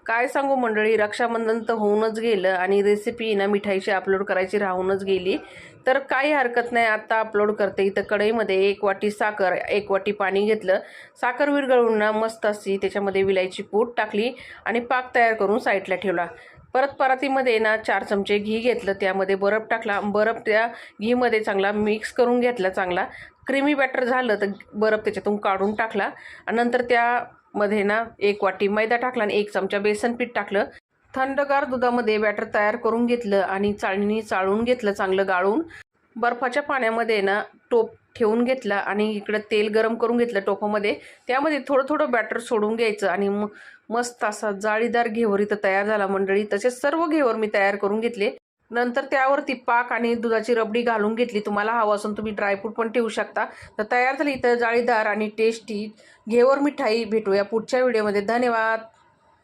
काय सांगू मंडळी, रक्षाबंधन तर होऊनच गेलं आणि रेसिपी ना मिठाईची अपलोड करायची राहूनच गेली. तर काही हरकत नाही, आता अपलोड करते. इथं कढईमध्ये 1 वाटी साखर, 1 वाटी पाणी घेतलं. साखर विरघळून ना मस्त अशी त्याच्यामध्ये विलायची पूड टाकली आणि पाक तयार करून साईडला ठेवला. परत परातीमध्ये ना 4 चमचे घी घेतलं, त्यामध्ये बर्फ टाकला. बर्फ त्या घीमध्ये चांगला मिक्स करून घेतला. चांगला क्रीमी बॅटर झालं तर बर्फ त्याच्यातून काढून टाकला आणि नंतर त्यामध्ये ना 1 वाटी मैदा टाकला आणि 1 चमचा बेसन पीठ टाकलं. थंडगार दुधामध्ये बॅटर तयार करून घेतलं आणि चाळणीने चाळून घेतलं, चांगलं गाळून. बर्फाच्या पाण्यामध्ये ना टोप ठेवून घेतला आणि इकडे तेल गरम करून घेतलं टोपामध्ये. त्यामध्ये थोडं थोडं बॅटर सोडून घ्यायचं आणि मस्त असा जाळीदार घेवर इथं तयार झाला मंडळी. तसेच सर्व घेवर मी तयार करून घेतले. नंतर त्यावरती पाक आणि दुधाची रबडी घालून घेतली. तुम्हाला हवं असून तुम्ही ड्रायफ्रूट पण ठेवू शकता. तर तयार झाली इथं जाळीदार आणि टेस्टी घेवर मिठाई. भेटूया पुढच्या व्हिडिओमध्ये. धन्यवाद.